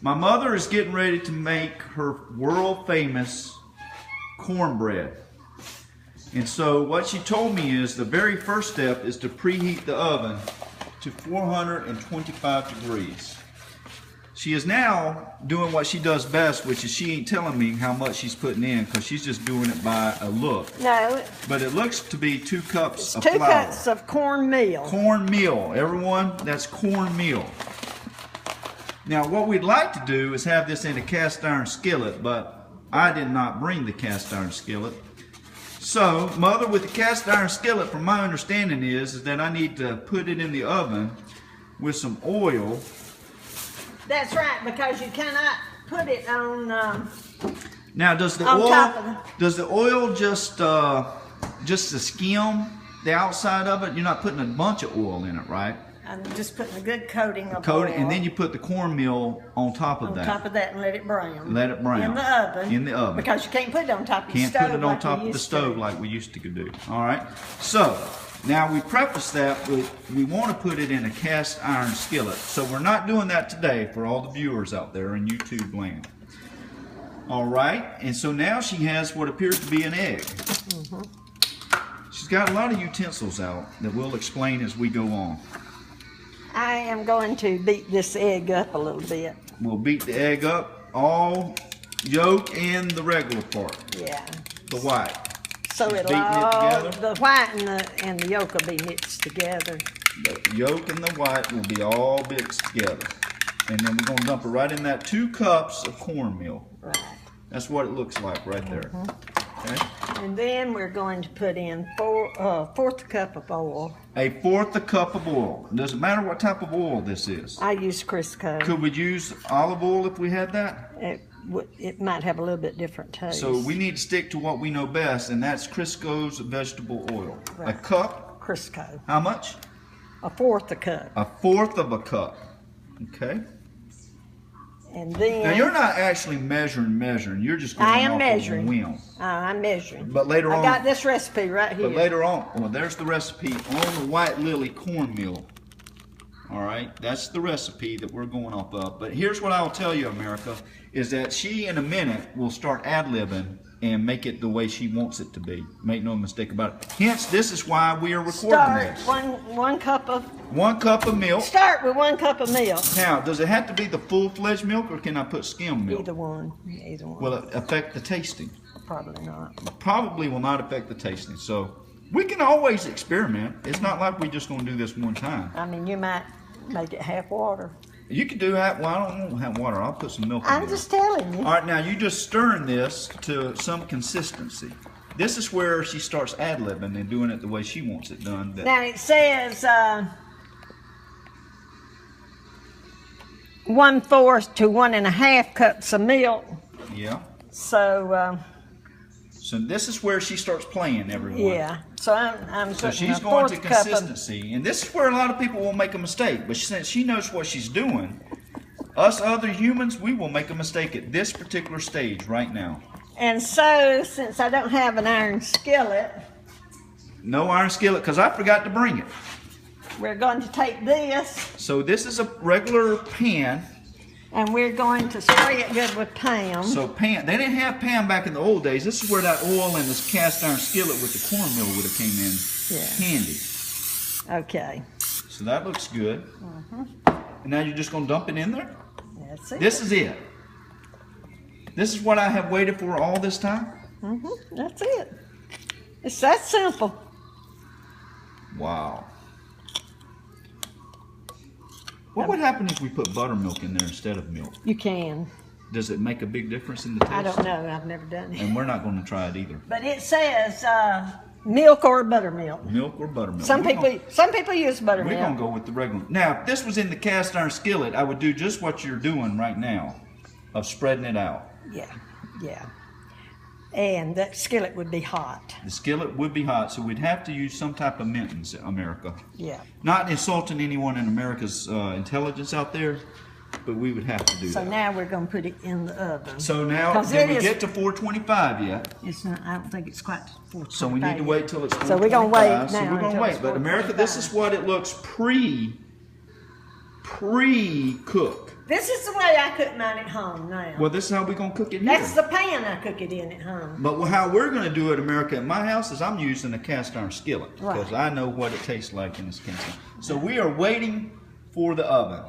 My mother is getting ready to make her world famous cornbread. And so what she told me is the very first step is to preheat the oven to 425 degrees. She is now doing what she does best, which is she ain't telling me how much she's putting in because she's just doing it by a look. No. But it looks to be 2 cups of 2 flour. cups of cornmeal. Cornmeal, everyone, that's cornmeal. Now what we'd like to do is have this in a cast iron skillet, but I did not bring the cast iron skillet. So, Mother, with the cast iron skillet, from my understanding is that I need to put it in the oven with some oil. That's right, because you cannot put it on. Now, does the oil just to skim the outside of it? You're not putting a bunch of oil in it, right? I'm just putting a good coating of oil. And then you put the cornmeal on top of that. On top of that and let it brown. Let it brown. In the oven. In the oven. Because you can't put it on top of the stove. Can't put it on top of the stove like we used to do. All right. So now we preface that with we want to put it in a cast iron skillet. So we're not doing that today for all the viewers out there in YouTube land. All right. And so now she has what appears to be an egg. She's got a lot of utensils out that we'll explain as we go on. I am going to beat this egg up a little bit. We'll beat the egg up, all yolk and the regular part. Yeah. The white. So it'll all, the white and the yolk will be mixed together. The yolk and the white will be all mixed together. And then we're going to dump it right in that 2 cups of cornmeal. Right. That's what it looks like right there. Okay. And then we're going to put in 1/4 cup of oil. A 1/4 cup of oil. It doesn't matter what type of oil this is. I use Crisco. Could we use olive oil if we had that? It might have a little bit different taste. So we need to stick to what we know best, and that's Crisco's vegetable oil. Right. A cup. Crisco. How much? 1/4 a cup. 1/4 of a cup. Okay. And then, now you're not actually measuring. You're just going off of the whim. I'm measuring. But later on, I got this recipe right here. But later on, well, there's the recipe on the white lily cornmeal. All right, that's the recipe that we're going off of. But here's what I'll tell you, America, is that she in a minute will start ad-libbing and make it the way she wants it to be. Make no mistake about it. Hence, this is why we are recording this. One cup of. 1 cup of milk. Start with 1 cup of milk. Now, does it have to be the full-fledged milk, or can I put skim milk? Either one. Either one. Will it affect the tasting? Probably not. Probably will not affect the tasting. So we can always experiment. It's not like we're just going to do this one time. I mean, you might make it half water. You could do that. Well, I don't want to have water. I'll put some milk in I'm just telling you. All right, now you just stirring this to some consistency. This is where she starts ad-libbing and doing it the way she wants it done. Now it says 1/4 to 1.5 cups of milk. Yeah. So. So this is where she starts playing, everyone. Yeah. So I'm so she's going to consistency, and this is where a lot of people will make a mistake. But since she knows what she's doing, us other humans, we will make a mistake at this particular stage right now. And so, since I don't have an iron skillet. No iron skillet, because I forgot to bring it. We're going to take this. So this is a regular pan. And we're going to spray it good with Pam. So Pam, they didn't have Pam back in the old days. This is where that oil and this cast iron skillet with the cornmeal would have came in handy. Okay. So that looks good. And now you're just going to dump it in there? That's it. This is it. This is what I have waited for all this time? That's it. It's that simple. Wow. What would happen if we put buttermilk in there instead of milk? You can. Does it make a big difference in the taste? I don't know. I've never done it. And we're not going to try it either. But it says milk or buttermilk. Milk or buttermilk. Some people use buttermilk. We're going to go with the regular. Now, if this was in the cast iron skillet, I would do just what you're doing right now, of spreading it out. Yeah, yeah. And that skillet would be hot. The skillet would be hot, so we'd have to use some type of maintenance, America. Yeah. Not insulting anyone in America's intelligence out there, but we would have to do that. So now we're going to put it in the oven. So now, did we get to 425 yet? It's not. I don't think it's quite 425. So we need to wait till it's 425. So we're going to wait now. So we're going to wait. But America, this is what it looks pre-cook. This is the way I cook mine at home now. Well, this is how we're going to cook it here. That's the pan I cook it in at home. But how we're going to do it, America, at my house is I'm using a cast iron skillet because Right. I know what it tastes like in this cast iron. So we are waiting for the oven.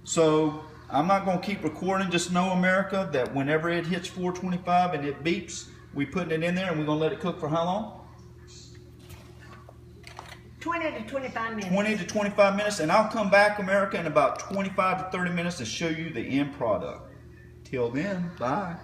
So I'm not going to keep recording. Just know, America, that whenever it hits 425 and it beeps, we putting it in there and we're going to let it cook for how long? 20 to 25 minutes. 20 to 25 minutes, and I'll come back, America, in about 25 to 30 minutes to show you the end product. Till then, bye.